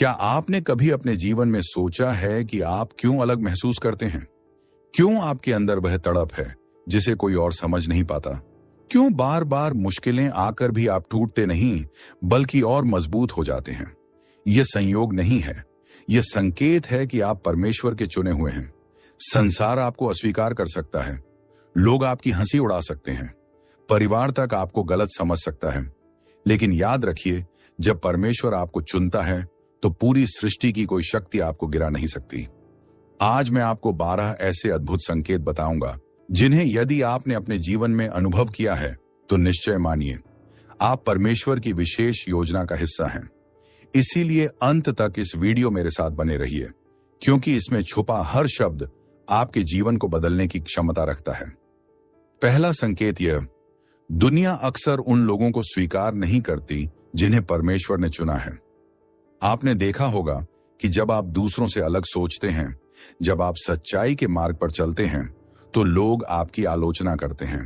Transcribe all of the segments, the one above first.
क्या आपने कभी अपने जीवन में सोचा है कि आप क्यों अलग महसूस करते हैं? क्यों आपके अंदर वह तड़प है जिसे कोई और समझ नहीं पाता? क्यों बार बार मुश्किलें आकर भी आप टूटते नहीं बल्कि और मजबूत हो जाते हैं? यह संयोग नहीं है, यह संकेत है कि आप परमेश्वर के चुने हुए हैं। संसार आपको अस्वीकार कर सकता है, लोग आपकी हंसी उड़ा सकते हैं, परिवार तक आपको गलत समझ सकता है, लेकिन याद रखिए, जब परमेश्वर आपको चुनता है तो पूरी सृष्टि की कोई शक्ति आपको गिरा नहीं सकती। आज मैं आपको 12 ऐसे अद्भुत संकेत बताऊंगा जिन्हें यदि आपने अपने जीवन में अनुभव किया है तो निश्चय मानिए आप परमेश्वर की विशेष योजना का हिस्सा हैं। इसीलिए अंत तक इस वीडियो मेरे साथ बने रहिए, क्योंकि इसमें छुपा हर शब्द आपके जीवन को बदलने की क्षमता रखता है। पहला संकेत यह, दुनिया अक्सर उन लोगों को स्वीकार नहीं करती जिन्हें परमेश्वर ने चुना है। आपने देखा होगा कि जब आप दूसरों से अलग सोचते हैं, जब आप सच्चाई के मार्ग पर चलते हैं, तो लोग आपकी आलोचना करते हैं।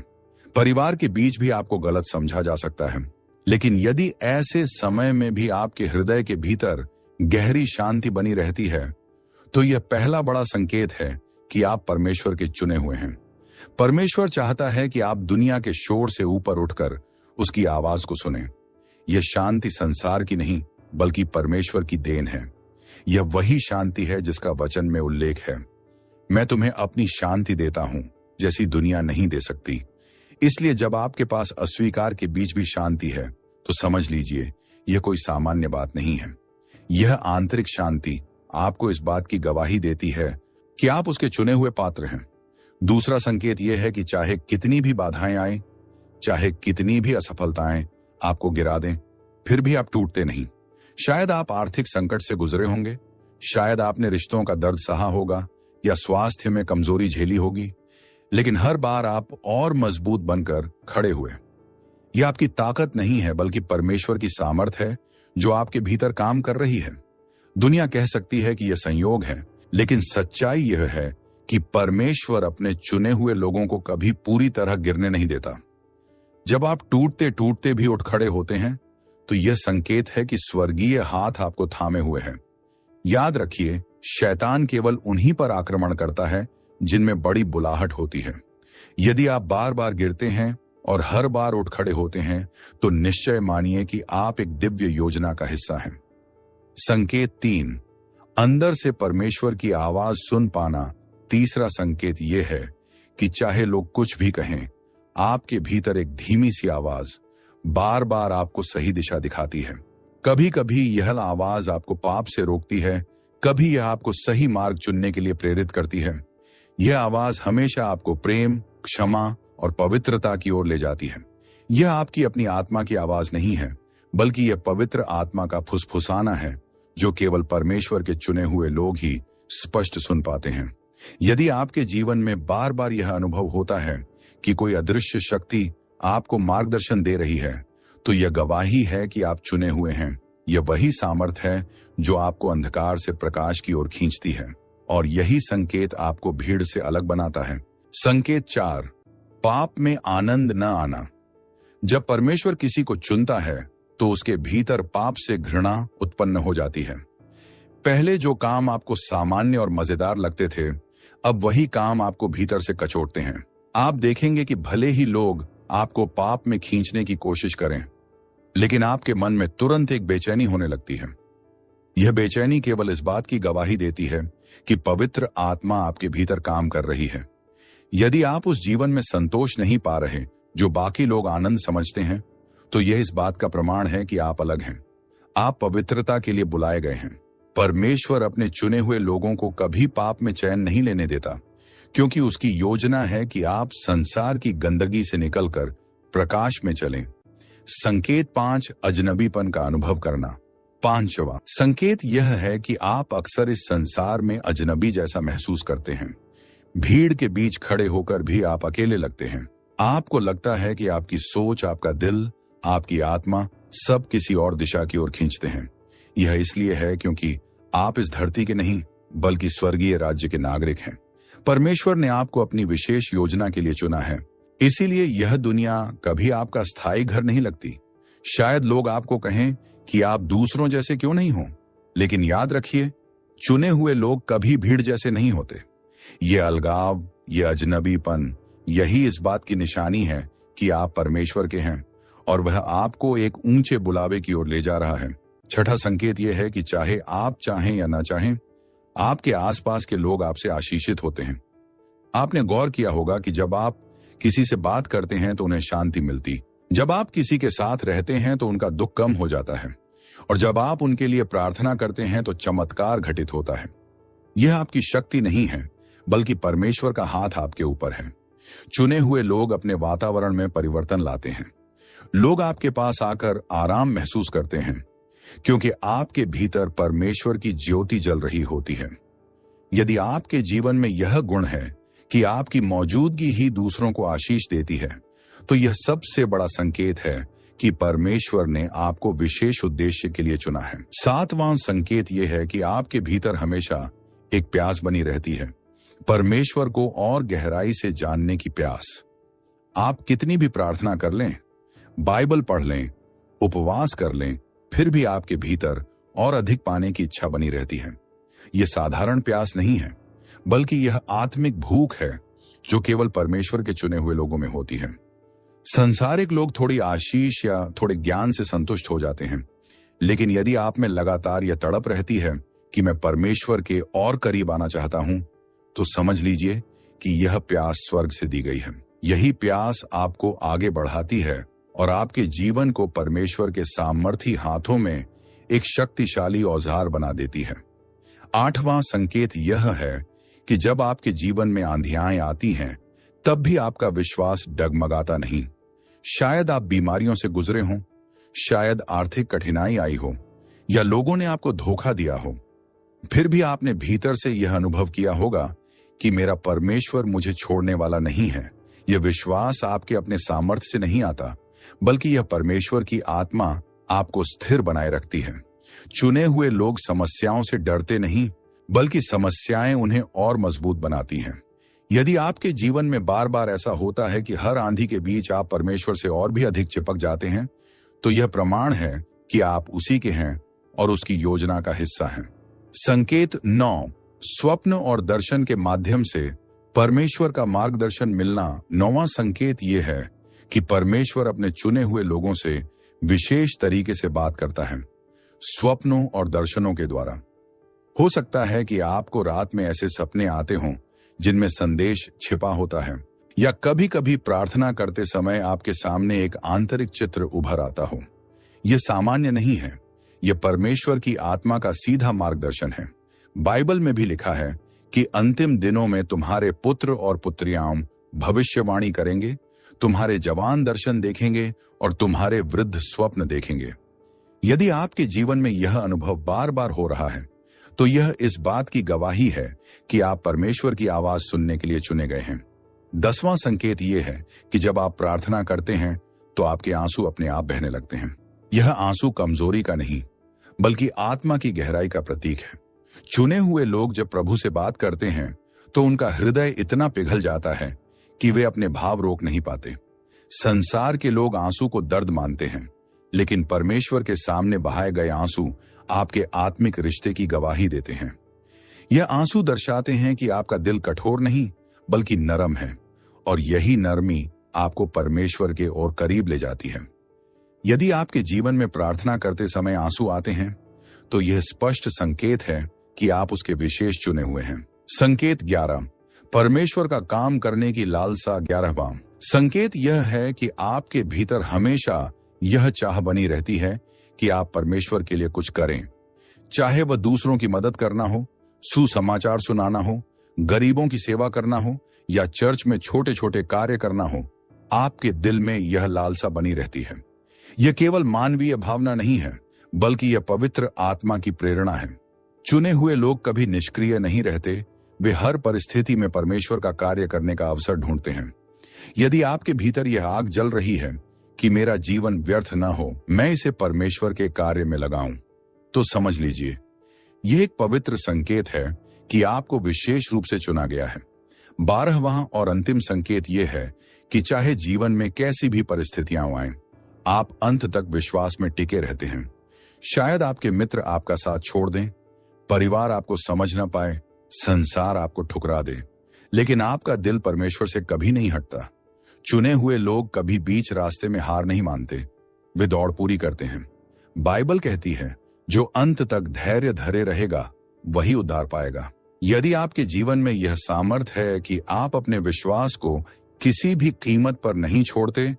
परिवार के बीच भी आपको गलत समझा जा सकता है। लेकिन यदि ऐसे समय में भी आपके हृदय के भीतर गहरी शांति बनी रहती है, तो यह पहला बड़ा संकेत है कि आप परमेश्वर के चुने हुए हैं। परमेश्वर चाहता है कि आप दुनिया के शोर से ऊपर उठकर उसकी आवाज को सुनें। यह शांति संसार की नहीं बल्कि परमेश्वर की देन है। यह वही शांति है जिसका वचन में उल्लेख है, मैं तुम्हें अपनी शांति देता हूं जैसी दुनिया नहीं दे सकती। इसलिए जब आपके पास अस्वीकार के बीच भी शांति है तो समझ लीजिए यह कोई सामान्य बात नहीं है। यह आंतरिक शांति आपको इस बात की गवाही देती है कि आप उसके चुने हुए पात्र हैं। दूसरा संकेत यह है कि चाहे कितनी भी बाधाएं आए, चाहे कितनी भी असफलताएं आपको गिरा दें, फिर भी आप टूटते नहीं। शायद आप आर्थिक संकट से गुजरे होंगे, शायद आपने रिश्तों का दर्द सहा होगा या स्वास्थ्य में कमजोरी झेली होगी, लेकिन हर बार आप और मजबूत बनकर खड़े हुए। यह आपकी ताकत नहीं है बल्कि परमेश्वर की सामर्थ है जो आपके भीतर काम कर रही है। दुनिया कह सकती है कि यह संयोग है, लेकिन सच्चाई यह है कि परमेश्वर अपने चुने हुए लोगों को कभी पूरी तरह गिरने नहीं देता। जब आप टूटते टूटते भी उठ खड़े होते हैं तो यह संकेत है कि स्वर्गीय हाथ आपको थामे हुए हैं। याद रखिए, शैतान केवल उन्हीं पर आक्रमण करता है जिनमें बड़ी बुलाहट होती है। यदि आप बार बार गिरते हैं और हर बार उठ खड़े होते हैं तो निश्चय मानिए कि आप एक दिव्य योजना का हिस्सा हैं। संकेत 3, अंदर से परमेश्वर की आवाज सुन पाना। तीसरा संकेत यह है कि चाहे लोग कुछ भी कहें, आपके भीतर एक धीमी सी आवाज बार बार आपको सही दिशा दिखाती है। कभी कभी यह आवाज आपको पाप से रोकती है, कभी यह आपको सही मार्ग चुनने के लिए प्रेरित करती है। यह आवाज हमेशा आपको प्रेम, क्षमा और पवित्रता की ओर ले जाती है। यह आपकी अपनी आत्मा की आवाज नहीं है, बल्कि यह पवित्र आत्मा का फुसफुसाना है जो केवल परमेश्वर के चुने हुए लोग ही स्पष्ट सुन पाते हैं। यदि आपके जीवन में बार बार यह अनुभव होता है कि कोई अदृश्य शक्ति आपको मार्गदर्शन दे रही है, तो यह गवाही है कि आप चुने हुए हैं। यह वही सामर्थ है जो आपको अंधकार से प्रकाश की ओर खींचती है, और यही संकेत आपको भीड़ से अलग बनाता है। संकेत 4, पाप में आनंद न आना। जब परमेश्वर किसी को चुनता है तो उसके भीतर पाप से घृणा उत्पन्न हो जाती है। पहले जो काम आपको सामान्य और मजेदार लगते थे, अब वही काम आपको भीतर से कचोटते हैं। आप देखेंगे कि भले ही लोग आपको पाप में खींचने की कोशिश करें, लेकिन आपके मन में तुरंत एक बेचैनी होने लगती है। यह बेचैनी केवल इस बात की गवाही देती है कि पवित्र आत्मा आपके भीतर काम कर रही है। यदि आप उस जीवन में संतोष नहीं पा रहे जो बाकी लोग आनंद समझते हैं, तो यह इस बात का प्रमाण है कि आप अलग हैं। आप पवित्रता के लिए बुलाए गए हैं। परमेश्वर अपने चुने हुए लोगों को कभी पाप में चैन नहीं लेने देता, क्योंकि उसकी योजना है कि आप संसार की गंदगी से निकलकर प्रकाश में चलें। संकेत 5, अजनबीपन का अनुभव करना। 5वां संकेत यह है कि आप अक्सर इस संसार में अजनबी जैसा महसूस करते हैं। भीड़ के बीच खड़े होकर भी आप अकेले लगते हैं। आपको लगता है कि आपकी सोच, आपका दिल, आपकी आत्मा सब किसी और दिशा की ओर खींचते हैं। यह इसलिए है क्योंकि आप इस धरती के नहीं बल्कि स्वर्गीय राज्य के नागरिक हैं। परमेश्वर ने आपको अपनी विशेष योजना के लिए चुना है। इसीलिए यह दुनिया कभी आपका स्थायी घर नहीं लगती। शायद लोग आपको कहें कि आप दूसरों जैसे क्यों नहीं हो, लेकिन याद रखिए, चुने हुए लोग कभी भीड़ जैसे नहीं होते। ये अलगाव, ये अजनबीपन, यही इस बात की निशानी है कि आप परमेश्वर के हैं और वह आपको एक ऊंचे बुलावे की ओर ले जा रहा है। छठा संकेत यह है कि चाहे आप चाहें या ना चाहें, आपके आसपास के लोग आपसे आशीषित होते हैं। आपने गौर किया होगा कि जब आप किसी से बात करते हैं तो उन्हें शांति मिलती, जब आप किसी के साथ रहते हैं तो उनका दुख कम हो जाता है, और जब आप उनके लिए प्रार्थना करते हैं तो चमत्कार घटित होता है। यह आपकी शक्ति नहीं है, बल्कि परमेश्वर का हाथ आपके ऊपर है। चुने हुए लोग अपने वातावरण में परिवर्तन लाते हैं। लोग आपके पास आकर आराम महसूस करते हैं, क्योंकि आपके भीतर परमेश्वर की ज्योति जल रही होती है। यदि आपके जीवन में यह गुण है कि आपकी मौजूदगी ही दूसरों को आशीष देती है, तो यह सबसे बड़ा संकेत है कि परमेश्वर ने आपको विशेष उद्देश्य के लिए चुना है। सातवां संकेत यह है कि आपके भीतर हमेशा एक प्यास बनी रहती है, परमेश्वर को और गहराई से जानने की प्यास। आप कितनी भी प्रार्थना कर लें, बाइबल पढ़ लें, उपवास कर लें, फिर भी आपके भीतर और अधिक पाने की इच्छा बनी रहती है। यह साधारण प्यास नहीं है, बल्कि यह आत्मिक भूख है जो केवल परमेश्वर के चुने हुए लोगों में होती है। संसारिक लोग थोड़ी आशीष या थोड़े ज्ञान से संतुष्ट हो जाते हैं, लेकिन यदि आप में लगातार यह तड़प रहती है कि मैं परमेश्वर के और करीब आना चाहता हूं, तो समझ लीजिए कि यह प्यास स्वर्ग से दी गई है। यही प्यास आपको आगे बढ़ाती है और आपके जीवन को परमेश्वर के सामर्थी हाथों में एक शक्तिशाली औजार बना देती है। आठवां संकेत यह है कि जब आपके जीवन में आंधियां आती हैं, तब भी आपका विश्वास डगमगाता नहीं। शायद आप बीमारियों से गुजरे हों, शायद आर्थिक कठिनाई आई हो, या लोगों ने आपको धोखा दिया हो, फिर भी आपने भीतर से यह अनुभव किया होगा कि मेरा परमेश्वर मुझे छोड़ने वाला नहीं है। यह विश्वास आपके अपने सामर्थ्य से नहीं आता, बल्कि यह परमेश्वर की आत्मा आपको स्थिर बनाए रखती है। चुने हुए लोग समस्याओं से डरते नहीं, बल्कि समस्याएं उन्हें और मजबूत बनाती हैं। यदि आपके जीवन में बार बार ऐसा होता है कि हर आंधी के बीच आप परमेश्वर से और भी अधिक चिपक जाते हैं, तो यह प्रमाण है कि आप उसी के हैं और उसकी योजना का हिस्सा हैं। संकेत 9, स्वप्न और दर्शन के माध्यम से परमेश्वर का मार्गदर्शन मिलना। 9वां संकेत यह है कि परमेश्वर अपने चुने हुए लोगों से विशेष तरीके से बात करता है, स्वप्नों और दर्शनों के द्वारा। हो सकता है कि आपको रात में ऐसे सपने आते हों जिनमें संदेश छिपा होता है, या कभी कभी प्रार्थना करते समय आपके सामने एक आंतरिक चित्र उभर आता हो। यह सामान्य नहीं है, यह परमेश्वर की आत्मा का सीधा मार्गदर्शन है। बाइबल में भी लिखा है कि अंतिम दिनों में तुम्हारे पुत्र और पुत्रियां भविष्यवाणी करेंगे, तुम्हारे जवान दर्शन देखेंगे और तुम्हारे वृद्ध स्वप्न देखेंगे। यदि आपके जीवन में यह अनुभव बार बार हो रहा है, तो यह इस बात की गवाही है कि आप परमेश्वर की आवाज सुनने के लिए चुने गए हैं। 10वां संकेत यह है कि जब आप प्रार्थना करते हैं तो आपके आंसू अपने आप बहने लगते हैं। यह आंसू कमजोरी का नहीं, बल्कि आत्मा की गहराई का प्रतीक है। चुने हुए लोग जब प्रभु से बात करते हैं तो उनका हृदय इतना पिघल जाता है कि वे अपने भाव रोक नहीं पाते। संसार के लोग आंसू को दर्द मानते हैं, लेकिन परमेश्वर के सामने बहाए गए आंसू आपके आत्मिक रिश्ते की गवाही देते हैं। यह आंसू दर्शाते हैं कि आपका दिल कठोर नहीं, बल्कि नरम है, और यही नरमी आपको परमेश्वर के और करीब ले जाती है। यदि आपके जीवन में प्रार्थना करते समय आंसू आते हैं, तो यह स्पष्ट संकेत है कि आप उसके विशेष चुने हुए हैं। संकेत 11, परमेश्वर का काम करने की लालसा। 11वां संकेत यह है कि आपके भीतर हमेशा यह चाह बनी रहती है कि आप परमेश्वर के लिए कुछ करें, चाहे वह दूसरों की मदद करना हो, सुसमाचार सुनाना हो, गरीबों की सेवा करना हो, या चर्च में छोटे छोटे कार्य करना हो। आपके दिल में यह लालसा बनी रहती है। यह केवल मानवीय भावना नहीं है, बल्कि यह पवित्र आत्मा की प्रेरणा है। चुने हुए लोग कभी निष्क्रिय नहीं रहते, वे हर परिस्थिति में परमेश्वर का कार्य करने का अवसर ढूंढते हैं। यदि आपके भीतर यह आग जल रही है कि मेरा जीवन व्यर्थ न हो, मैं इसे परमेश्वर के कार्य में लगाऊं, तो समझ लीजिए यह एक पवित्र संकेत है कि आपको विशेष रूप से चुना गया है। 12वां और अंतिम संकेत यह है कि चाहे जीवन में कैसी भी परिस्थितियां आएं, आप अंत तक विश्वास में टिके रहते हैं। शायद आपके मित्र आपका साथ छोड़ दें, परिवार आपको समझ ना पाए, संसार आपको ठुकरा दे, लेकिन आपका दिल परमेश्वर से कभी नहीं हटता। चुने हुए लोग कभी बीच रास्ते में हार नहीं मानते, वे दौड़ पूरी करते हैं। बाइबल कहती है, जो अंत तक धैर्य धरे रहेगा वही उद्धार पाएगा। यदि आपके जीवन में यह सामर्थ्य है कि आप अपने विश्वास को किसी भी कीमत पर नहीं छोड़ते,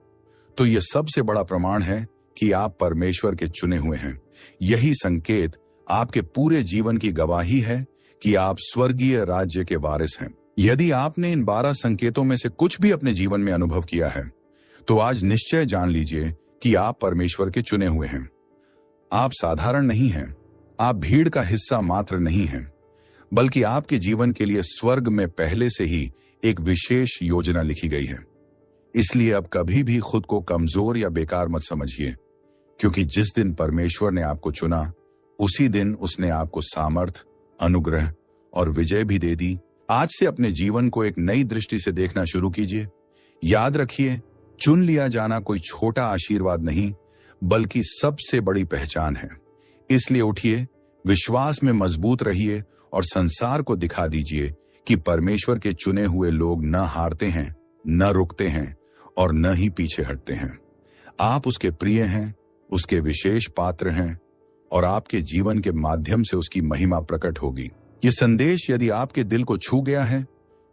तो यह सबसे बड़ा प्रमाण है कि आप परमेश्वर के चुने हुए हैं। यही संकेत आपके पूरे जीवन की गवाही है कि आप स्वर्गीय राज्य के वारिस हैं। यदि आपने इन 12 संकेतों में से कुछ भी अपने जीवन में अनुभव किया है, तो आज निश्चय जान लीजिए कि आप परमेश्वर के चुने हुए हैं। आप साधारण नहीं हैं, आप भीड़ का हिस्सा मात्र नहीं हैं, बल्कि आपके जीवन के लिए स्वर्ग में पहले से ही एक विशेष योजना लिखी गई है। इसलिए अब कभी भी खुद को कमजोर या बेकार मत समझिए, क्योंकि जिस दिन परमेश्वर ने आपको चुना, उसी दिन उसने आपको सामर्थ, अनुग्रह और विजय भी दे दी। आज से अपने जीवन को एक नई दृष्टि से देखना शुरू कीजिए। याद रखिए, चुन लिया जाना कोई छोटा आशीर्वाद नहीं, बल्कि सबसे बड़ी पहचान है। इसलिए उठिए, विश्वास में मजबूत रहिए और संसार को दिखा दीजिए कि परमेश्वर के चुने हुए लोग न हारते हैं, न रुकते हैं और न ही पीछे हटते हैं। आप उसके प्रिय हैं, उसके विशेष पात्र हैं और आपके जीवन के माध्यम से उसकी महिमा प्रकट होगी। ये संदेश यदि आपके दिल को छू गया है,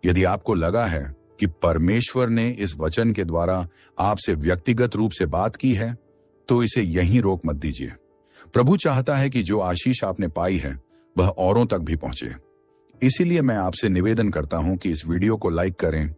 यदि आपको लगा है कि परमेश्वर ने इस वचन के द्वारा आपसे व्यक्तिगत रूप से बात की है, तो इसे यहीं रोक मत दीजिए। प्रभु चाहता है कि जो आशीष आपने पाई है वह औरों तक भी पहुंचे। इसीलिए मैं आपसे निवेदन करता हूं कि इस वीडियो को लाइक करें,